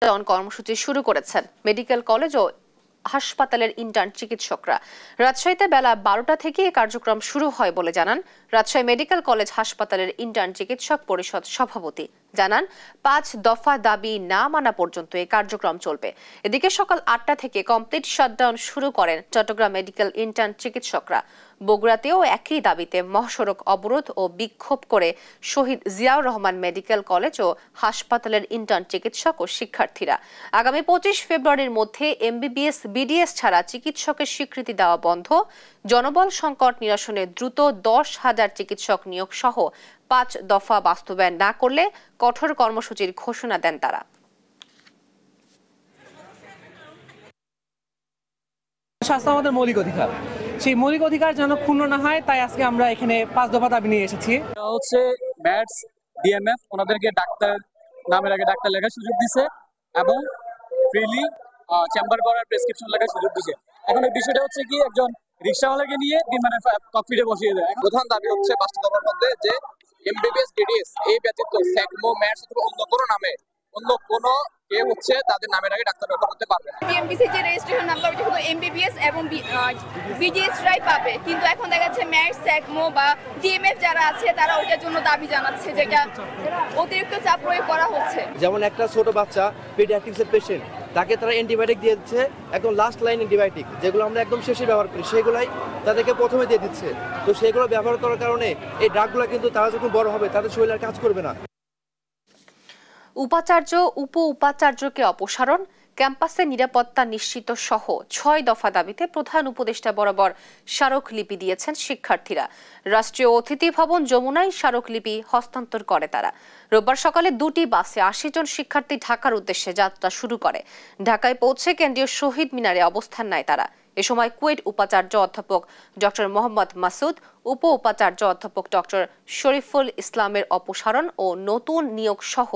কর্মসূচি শুরু করেছেন মেডিকেল কলেজ ও হাসপাতালের ইন্টার্ন চিকিৎসকরা। রাজশাহীতে বেলা 12টা থেকে এই কার্যক্রম শুরু হয় বলে জানান রাজশাহী মেডিকেল কলেজ হাসপাতালের ইন্টার্ন চিকিৎসক পরিষদ সভাপতি। জানান 5 দফা দাবি না মানা পর্যন্ত এই কার্যক্রম চলবে। এদিকে সকাল 8টা থেকে কমপ্লিট শাটডাউন শুরু করেন চট্টগ্রাম মেডিকেল ইন্টার্ন চিকিৎসকরা। বগুড়াতেও একই দাবিতে মহাসড়ক অবরোধ ও বিক্ষোভ করে শহীদ জিয়াউর রহমান মেডিকেল কলেজ ও হাসপাতালের ইন্টার্ন চিকিৎসক ও শিক্ষার্থীরা। আগামী 25 ফেব্রুয়ারির মধ্যে এমবিবিএস বিডিএস ছাড়া চিকিৎসকের স্বীকৃতি দেওয়া বন্ধ, জনবল সংকট নিরসনে দ্রুত 10,000 চিকিৎসক নিয়োগ সহ 5 দফা বাস্তবায়ন না করলে কঠোর কর্মসূচির ঘোষণা দেন তারা। স্বাস্থ্য আমাদের মৌলিক অধিকার, সেই মৌলিক অধিকার যেন ক্ষুণ্ণ না হয়, তাই আজকে আমরা এখানে 5 দফা দাবি নিয়ে এসেছি। হচ্ছে ম্যাটস ডিএমএফ ওনাদেরকে ডাক্তার নামের আগে ডাক্তার লেখার সুযোগ দিছে এবং ফ্রিলি চেম্বার করার প্রেসক্রিপশন লেখার সুযোগ দিছে। এখন এই বিষয়টা হচ্ছে কি একজন রিক্সাওয়ালাকে নিয়ে মানে ককপিটে বসিয়ে দেয়। প্রধান দাবি হচ্ছে 5টা দফার মধ্যে যে এমবিবিএস বিডিএস এই ব্যতীত সেকমো ম্যাটস অথবা অন্য কোনো নামে অন্য কোনো কেউ হচ্ছে তাদের নামের আগে ডাক্তার ব্যবহার করতে পারবে না। ডিএমবিসি যে রেজিস্ট্রেশন নাম্বার ওটা শুধু এমবিবিএস এবং বিডিএস রাই পাবে, কিন্তু এখন দেখা যাচ্ছে ম্যাটস সেকমো বা ডিএমএফ যারা আছে তারা ওটার জন্য দাবি জানাচ্ছে, যেটা অতিরিক্ত চাপ প্রয়োগ করা হচ্ছে। যেমন একটা ছোট বাচ্চা পেডিয়াট্রিক্সের পেশেন্ট, তাকে তারা অ্যান্টিবায়োটিক দিয়ে দিচ্ছে, একদম লাস্ট লাইন অ্যান্টিবায়োটিক যেগুলো আমরা একদম শেষে ব্যবহার করি সেগুলাই তাদেরকে প্রথমে দিয়ে দিচ্ছে। তো সেগুলো ব্যবহার করার কারণে এই ড্রাগগুলো কিন্তু তারা যখন বড় হবে তাদের শরীরে কাজ করবে না। উপাচার্য উপ উপাচার্যকে অপসারণ, ক্যাম্পাসে নিরাপত্তা নিশ্চিত সহ 6 দফা দাবিতে প্রধান উপদেষ্টা বরাবর স্মারকলিপি দিয়েছেন শিক্ষার্থীরা। রাষ্ট্রীয় অতিথি ভবন যমুনায় স্মারকলিপি হস্তান্তর করে তারা। রোববার সকালে 2টি বাসে 80 জন শিক্ষার্থী ঢাকার উদ্দেশ্যে যাত্রা শুরু করে। ঢাকায় পৌঁছে কেন্দ্রীয় শহীদ মিনারে অবস্থান নেয় তারা। এ সময় কুয়েট উপাচার্য অধ্যাপক ডক্টর মোহাম্মদ মাসুদ, উপ উপাচার্য অধ্যাপক ডক্টর শরীফুল ইসলামের অপসারণ ও নতুন নিয়োগ সহ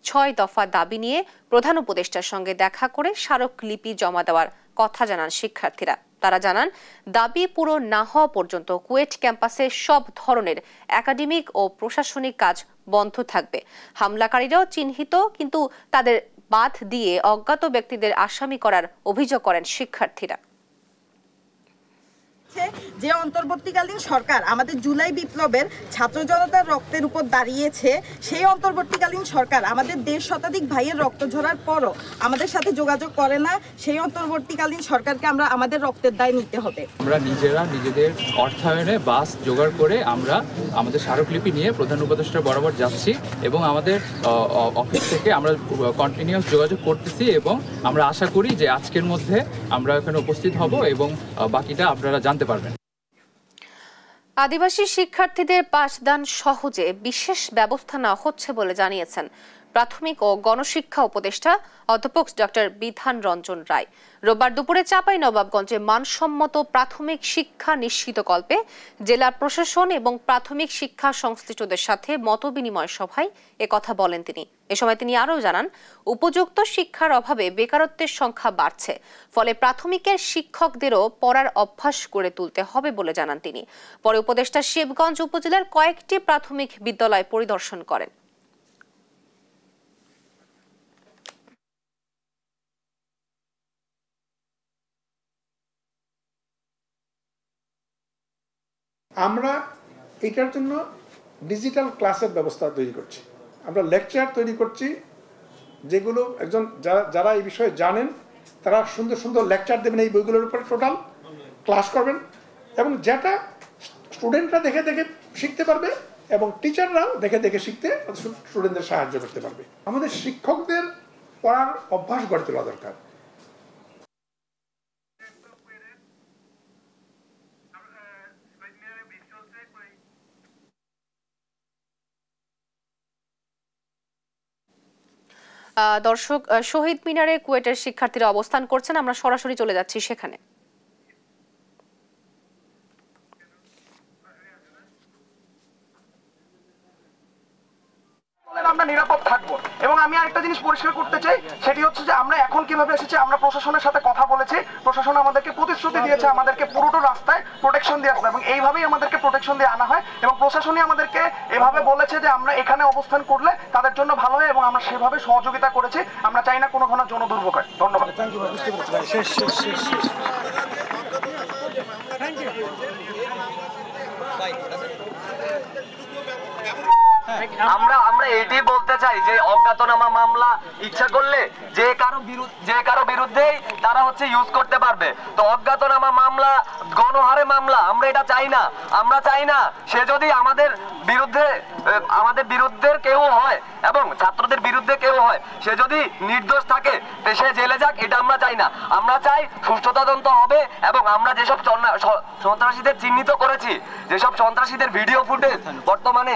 6 দফা দাবি নিয়ে প্রধান উপদেষ্টার সঙ্গে দেখা করে স্মারকলিপি জমা দেওয়ার কথা জানান শিক্ষার্থীরা। তারা জানান দাবি পূরণ না হওয়া পর্যন্ত কুয়েট ক্যাম্পাসে সব ধরনের একাডেমিক ও প্রশাসনিক কাজ বন্ধ থাকবে। হামলাকারীরাও চিহ্নিত, কিন্তু তাদের বাদ দিয়ে অজ্ঞাত ব্যক্তিদের আসামি করার অভিযোগ করেন শিক্ষার্থীরা। যে অন্তর্বর্তীকালীন সরকার আমাদের জুলাই বিপ্লবের ছাত্র জনতার রক্তের উপর দাঁড়িয়েছে, সেই অন্তর্বর্তীকালীন সরকার আমাদের 1.5 শতাধিক ভাইয়ের রক্ত ঝরার পরও আমাদের সাথে যোগাযোগ করে না। সেই অন্তর্বর্তীকালীন সরকারকে আমরা আমাদের রক্তের দায় নিতে হবে। আমরা নিজেরা নিজেদের অর্থায়নে বাস জোগাড় করে আমরা আমাদের স্মারকলিপি নিয়ে প্রধান উপদেষ্টা বরাবর যাচ্ছি এবং আমাদের অফিস থেকে আমরা কন্টিনিউয়াস যোগাযোগ করতেছি এবং আমরা আশা করি যে আজকের মধ্যে আমরা এখানে উপস্থিত হব এবং বাকিটা আপনারা জানতে পারবেন। আদিবাসী শিক্ষার্থীদের পাঠদান সহজে বিশেষ ব্যবস্থা নেওয়া হচ্ছে বলে জানিয়েছেন প্রাথমিক ও গণশিক্ষা উপদেষ্টা অধ্যাপক ডক্টর বিধান রঞ্জন রায়। রোববার দুপুরে চাঁপাইনবাবগঞ্জে মানসম্মত প্রাথমিক শিক্ষা নিশ্চিতকল্পে জেলা প্রশাসন এবং প্রাথমিক শিক্ষা সংশ্লিষ্টদের সাথে মতবিনিময় সভায় একথা বলেন তিনি। এ সময় তিনি আরও জানান, উপযুক্ত শিক্ষার অভাবে বেকারত্বের সংখ্যা বাড়ছে, ফলে প্রাথমিকের শিক্ষকদেরও পড়ার অভ্যাস গড়ে তুলতে হবে বলে জানান তিনি। পরে উপদেষ্টা শিবগঞ্জ উপজেলার কয়েকটি প্রাথমিক বিদ্যালয় পরিদর্শন করেন। আমরা এটার জন্য ডিজিটাল ক্লাসের ব্যবস্থা তৈরি করছি, আমরা লেকচার তৈরি করছি যেগুলো একজন যারা এই বিষয়ে জানেন তারা সুন্দর সুন্দর লেকচার দেবেন, এই বইগুলোর উপরে টোটাল ক্লাস করবেন এবং যেটা স্টুডেন্টরা দেখে দেখে শিখতে পারবে এবং টিচাররাও দেখে দেখে শিখতে স্টুডেন্টদের সাহায্য করতে পারবে। আমাদের শিক্ষকদের পড়ার অভ্যাস গড়ে তোলা দরকার। দর্শক, শহীদ মিনারে কুয়েটের শিক্ষার্থীরা অবস্থান করছেন, আমরা সরাসরি চলে যাচ্ছি সেখানে। আমরা নিরাপদ থাকবো এবং আমি আরেকটা জিনিস পরিষ্কার করতে চাই, সেটি হচ্ছে যে আমরা এখন কিভাবে এসেছি, আমরা প্রশাসনের সাথে কথা বলেছি, প্রশাসন আমাদেরকে প্রতিশ্রুতি প্রতিশ্রুতি দিয়েছে আমাদেরকে পুরোটা রাস্তায় প্রোটেকশন দিয়ে আসবে, এবং এইভাবেই আমাদেরকে প্রোটেকশন দিয়ে আনা হয়, এবং প্রশাসনই আমাদেরকে এভাবে বলেছে যে আমরা এখানে অবস্থান করলে তাদের জন্য ভালো হয়, এবং আমরা সেভাবে সহযোগিতা করেছি। আমরা চাই না কোনো ধরনের জনদুর্ভোগ হয়। ধন্যবাদ। আমরা এটাই বলতে চাই যে অজ্ঞাতনামা মামলা ইচ্ছা করলে যে কারো বিরুদ্ধেই তারা হচ্ছে ইউজ করতে পারবে। তো অজ্ঞাতনামা মামলা, গণহারে মামলা আমরা এটা চাই না। আমরা চাই না সে যদি আমাদের বিরুদ্ধে কেউ হয় এবং ছাত্রদের বিরুদ্ধে কেউ হয়, সে যদি নির্দোষ থাকে সে জেলে যাক, এটা আমরা চাই না। আমরা চাই সুষ্ঠু তদন্ত হবে, এবং আমরা যেসব সন্ত্রাসীদের চিহ্নিত করেছি, যেসব সন্ত্রাসীদের ভিডিও ফুটেজ বর্তমানে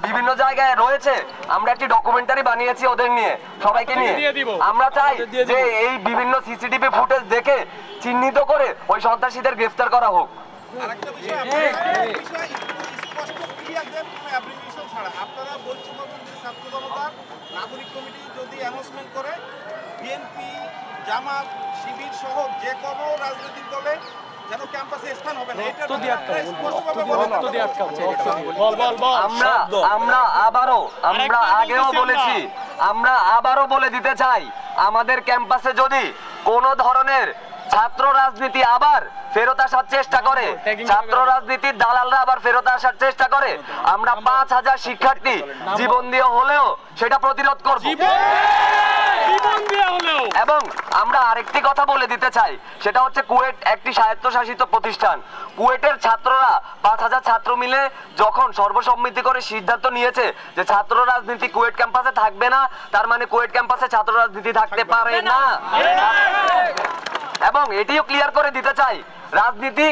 বিভিন্ন জায়গায় রয়েছে, আমরা একটি ডকুমেন্টারি বানিয়েছি ওদের নিয়ে, সবাইকে নিয়ে। আমরা চাই যে এই বিভিন্ন সিসিটিভি ফুটেজ দেখে চিহ্নিত করে ওই সন্ত্রাসীদের গ্রেফতার করা হোক। আপনারা বলছেন যে ছাত্র জনতার নাগরিক কমিটি যদি অ্যানাউন্সমেন্ট করে বিএনপি, জামাত, শিবির সহ যে কোনো রাজনৈতিক দলে যেন ক্যাম্পাসে স্থান হবে না, এটা আমরা আগেও বলেছি, আমরা আবারও বলে দিতে চাই, আমাদের ক্যাম্পাসে যদি কোনো ধরনের ছাত্র রাজনীতি আবার ফেরত আসার চেষ্টা করে, ছাত্র রাজনীতির দালালরা আবার ফেরত আসার চেষ্টা করে, আমরা 5000 শিক্ষার্থী জীবন দিয়ে হলেও সেটা প্রতিরোধ করব। এবং আমরা আরেকটি কথা বলে দিতে চাই, সেটা হচ্ছে কুয়েট একটি স্বায়ত্তশাসিত প্রতিষ্ঠান। কুয়েটের ছাত্ররা 5000 ছাত্র মিলে যখন সর্বসম্মতি করে সিদ্ধান্ত নিয়েছে যে ছাত্র রাজনীতি কুয়েট ক্যাম্পাসে থাকবে না, তার মানে কুয়েট ক্যাম্পাসে ছাত্র রাজনীতি থাকতে পারে না। এবং এটিও ক্লিয়ার করে দিতে চাই, রাজনীতি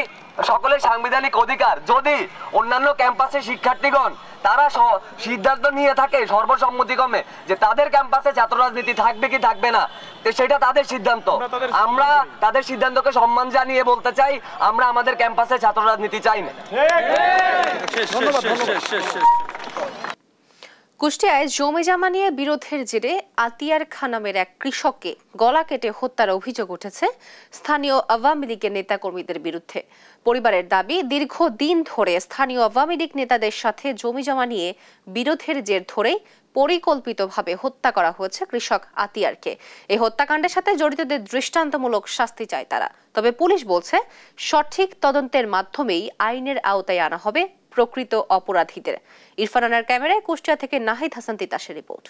সকলের সাংবিধানিক অধিকার। যদি অন্যান্য ক্যাম্পাসে শিক্ষার্থীগণ তারা সিদ্ধান্ত নিয়ে থাকে সর্বসম্মতিক্রমে যে তাদের ক্যাম্পাসে ছাত্র রাজনীতি থাকবে কি থাকবে না, তো সেটা তাদের সিদ্ধান্ত। আমরা তাদের সিদ্ধান্তকে সম্মান জানিয়ে বলতে চাই, আমরা আমাদের ক্যাম্পাসে ছাত্র রাজনীতি চাই না। কুষ্টিয়ায় জমি জমা নিয়ে বিরোধের জেরে আতিয়ার খান নামের এক কৃষককে গলা কেটে হত্যার অভিযোগ উঠেছে স্থানীয় আওয়ামী লীগের নেতাকর্মীদের বিরুদ্ধে। পরিবারের দাবি, দীর্ঘদিন ধরে স্থানীয় আওয়ামী লীগ নেতাদের সাথে জমি জমা নিয়ে বিরোধের জের ধরেই পরিকল্পিতভাবে হত্যা করা হয়েছে কৃষক আতিয়ারকে। এই হত্যাকাণ্ডের সাথে জড়িতদের দৃষ্টান্তমূলক শাস্তি চায় তারা। তবে পুলিশ বলছে, সঠিক তদন্তের মাধ্যমেই আইনের আওতায় আনা হবে প্রকৃত অপরাধীদের। ইরফান আনার ক্যামেরায় কুষ্টিয়া থেকে নাহিদ হাসান তিতাসের রিপোর্ট।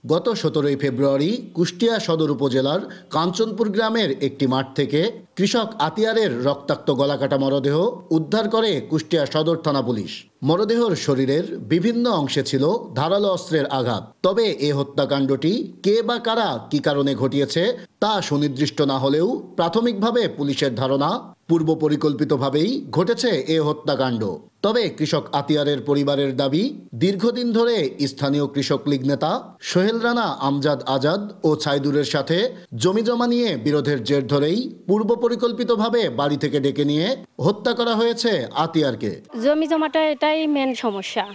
গত 17 ফেব্রুয়ারি কুষ্টিয়া সদর উপজেলার কাঞ্চনপুর গ্রামের একটি মাঠ থেকে কৃষক আতিয়ারের রক্তাক্ত গলাকাটা মরদেহ উদ্ধার করে কুষ্টিয়া সদর থানা পুলিশ। মরদেহর শরীরের বিভিন্ন অংশে ছিল ধারালো অস্ত্রের আঘাত। তবে এ হত্যাকাণ্ডটি কে বা কারা কি কারণে ঘটিয়েছে তা সুনির্দিষ্ট না হলেও প্রাথমিকভাবে পুলিশের ধারণা পূর্ব পরিকল্পিতভাবেই ঘটেছে এ হত্যাকাণ্ড। তবে কৃষক আতিয়ারের পরিবারের দাবি, দীর্ঘদিন ধরে স্থানীয় কৃষক লীগ নেতা সোহেল রানা, আমজাদ আজাদ ও ছাইদুরের সাথে জমি জমা নিয়ে বিরোধের জের ধরেই পূর্ব পরিকল্পিতভাবে বাড়ি থেকে ডেকে নিয়ে হত্যা করা হয়েছে আতিয়ারকে। জমি জমাটা এটাই মেন সমস্যা।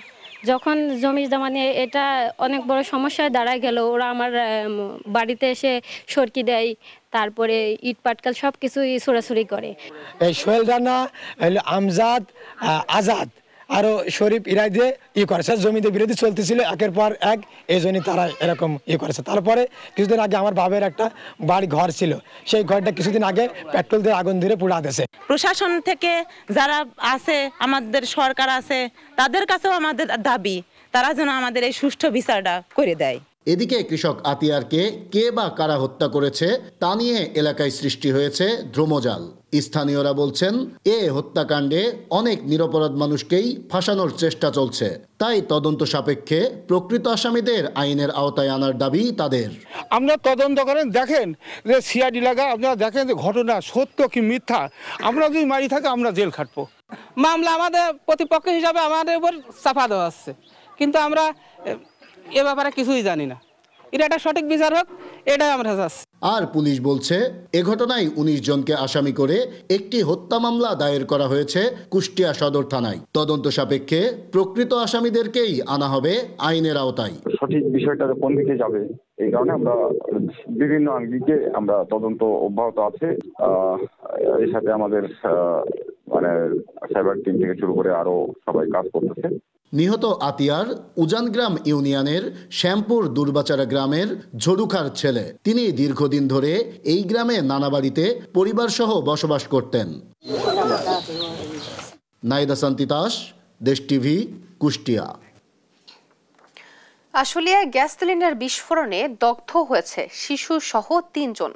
যখন জমি জমা নিয়ে এটা অনেক বড় সমস্যায় দাঁড়ায় গেল, ওরা আমার বাড়িতে এসে সরকি দেয়, তারপরে ইট পাটকাল সব কিছুই ছোড়াছুড়ি করে। এই সোহেল রানা, আমজাদ আজাদ আরো শরীফ ইরাই দিয়ে করেছে, জমিতে বিরোধী চলতেছিল একের পর এক, এই জন্য তারা এরকম করেছে। তারপরে কিছুদিন আগে আমার বাবার একটা বাড়ি ঘর ছিল, সেই ঘরটা কিছুদিন আগে পেট্রোল দিয়ে আগুন ধরে পুড়া দিয়েছে। প্রশাসন থেকে যারা আছে, আমাদের সরকার আছে, তাদের কাছেও আমাদের দাবি তারা যেন আমাদের এই সুষ্ঠু বিচারটা করে দেয়। এদিকে কৃষক আতিয়ারকে কে বা কারা হত্যা করেছে তা নিয়ে এলাকায় সৃষ্টি হয়েছে ধ্রুমজাল। স্থানীয়রা বলছেন, এ হত্যাকাণ্ডে অনেক নিরপরাধ মানুষকেই ফাঁসানোর চেষ্টা চলছে। তাই তদন্ত সাপেক্ষে প্রকৃত আসামিদের আইনের আওতায় আনার দাবি তাদের। আমরা তদন্ত করেন, দেখেন যে সিআইডি লাগা, আপনারা দেখেন যে ঘটনা সত্য কি মিথ্যা। আমরা যদি মারি থাকি আমরা জেল খাটবো। মামলা আমাদের প্রতিপক্ষ হিসাবে আমাদের উপর চাপা দেওয়া হচ্ছে, কিন্তু আমরা এ ব্যাপারে কিছুই জানি না। এটা একটা সঠিক বিচার হোক, এটাই আমরা চাচ্ছি। আর পুলিশ বলছে এ ঘটনায় ১৯ জনকে আসামি করে একটি হত্যা মামলা দায়ের করা হয়েছে কুষ্টিয়া সদর থানায়। তদন্ত সাপেক্ষে প্রকৃত আসামিদেরকেই আনা হবে আইনের আওতায়। সঠিক বিষয়টা কোন দিকে যাবে এই কারণে আমরা বিভিন্ন আঙ্গিকে আমরা তদন্ত অব্যাহত আছে। এর সাথে আমাদের মানে সাইবার টিম থেকে শুরু করে আরো সবাই কাজ করতেছে। নিহত আতিয়ার উজানগ্রাম ইউনিয়নের শ্যামপুর দুর্বাচারা গ্রামের ঝড়ুখার ছেলে। তিনি দীর্ঘদিন ধরে এই গ্রামে নানা বাড়িতে পরিবার সহ বসবাস করতেন। নাইদা সান্তিতাস, দেশ টিভি, কুষ্টিয়া। আশুলিয়ায় গ্যাস সিলিন্ডার বিস্ফোরণে দগ্ধ হয়েছে শিশু সহ ৩ জন।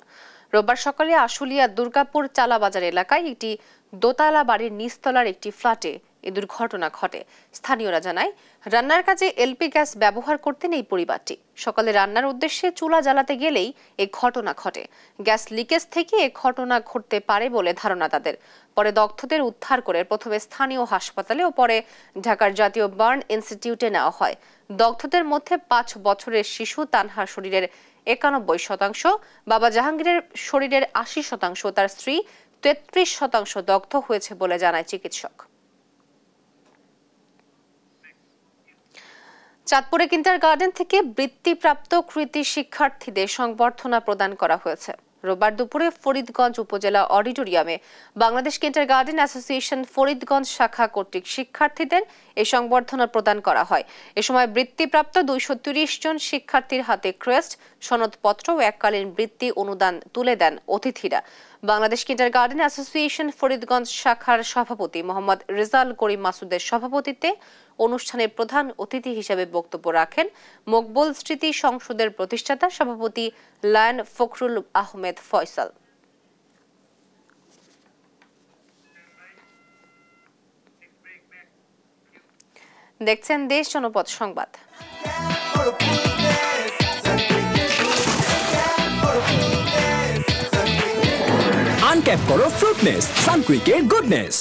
রোববার সকালে আশুলিয়া দুর্গাপুর চালাবাজার এলাকায় একটি দোতলা বাড়ির নিচতলার একটি ফ্ল্যাটে এ দুর্ঘটনা ঘটে। স্থানীয়রা জানায়, রান্নার কাজে এলপি গ্যাস ব্যবহার করতেন এই পরিবারটি। সকালে রান্নার উদ্দেশ্যে চুলা জ্বালাতে গেলেই এই ঘটনা ঘটে। গ্যাস লিকেজ থেকে এ ঘটনা ঘটতে পারে বলে ধারণা তাদের। পরে দগ্ধদের উদ্ধার করে প্রথমে স্থানীয় হাসপাতালে ও পরে ঢাকার জাতীয় বার্ন ইনস্টিটিউটে নেওয়া হয়। দগ্ধদের মধ্যে 5 বছরের শিশু তানহার শরীরের 91%, বাবা জাহাঙ্গীরের শরীরের 80%, তার স্ত্রী 33% দগ্ধ হয়েছে বলে জানায় চিকিৎসক। চাঁদপুরে কিন্ডারগার্টেন থেকে বৃত্তিপ্রাপ্ত কৃতি শিক্ষার্থীদের সংবর্ধনা প্রদান করা হয়েছে। রোববার দুপুরে ফরিদগঞ্জ উপজেলা অডিটোরিয়ামে বাংলাদেশ কিন্ডারগার্টেন অ্যাসোসিয়েশন ফরিদগঞ্জ শাখা কর্তৃক শিক্ষার্থীদের এই সংবর্ধনা প্রদান করা হয়। এ সময় বৃত্তিপ্রাপ্ত 230 জন শিক্ষার্থীর হাতে ক্রেস্ট, সনদপত্র ও এককালীন বৃত্তি অনুদান তুলে দেন অতিথিরা। বাংলাদেশ কিন্ডারগার্টেন অ্যাসোসিয়েশন ফরিদগঞ্জ শাখার সভাপতি মোহাম্মদ রেজাল করিম মাসুদের সভাপতিত্বে অনুষ্ঠানের প্রধান অতিথি হিসেবে বক্তব্য রাখেন মকবুল স্মৃতি সংসদের প্রতিষ্ঠাতা সভাপতি লায়ন ফখরুল আহমেদ ফয়সাল। দেখছেন দেশ জনপদ সংবাদ। আনক্যাপ করো ফ্রুটনেস, সানকুইকের গুডনেস।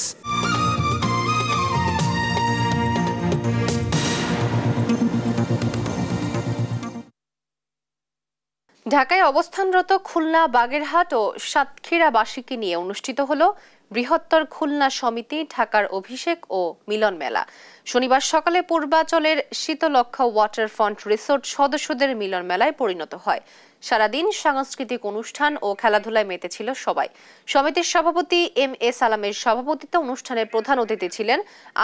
ঢাকায় অবস্থানরত খুলনা, বাগেরহাট ও সাতক্ষীরাবাসীকে নিয়ে অনুষ্ঠিত হলো বৃহত্তর খুলনা সমিতি ঢাকার অভিষেক ও মিলন মেলা। শনিবার সকালে পূর্বাচলের শীতলক্ষ্যা ওয়াটারফ্রন্ট রিসোর্ট সদস্যদের মিলন মেলায় পরিণত হয়। সারাদিন সাংস্কৃতিক অনুষ্ঠান ও খেলাধুলায় মেতেছিল সবাই। সমিতির সভাপতি এম এ সালামের সভাপতিত্বে অনুষ্ঠানের প্রধান অতিথি ছিলেন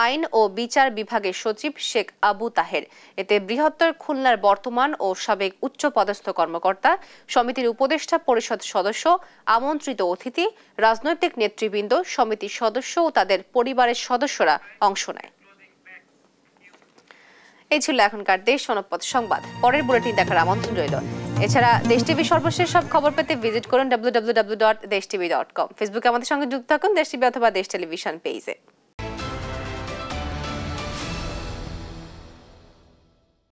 আইন ও বিচার বিভাগের সচিব শেখ আবু তাহের। এতে বৃহত্তর খুলনার বর্তমান ও সাবেক উচ্চপদস্থ কর্মকর্তা, সমিতির উপদেষ্টা পরিষদ সদস্য, আমন্ত্রিত অতিথি, রাজনৈতিক নেতৃবৃন্দ, সমিতির সদস্য ও তাদের পরিবারের সদস্যরা অংশ নেয়। এই ছিল এখনকার দেশ জনপদ সংবাদ। পরের বুলেটিন দেখার আমন্ত্রণ রইল। এছাড়া দেশ টিভি সর্বশেষ সব খবর পেতে ভিজিট করুন www.deshtv.com। ফেসবুকে আমাদের সঙ্গে যুক্ত থাকুন দেশ টিভি অথবা দেশ টেলিভিশন পেজে।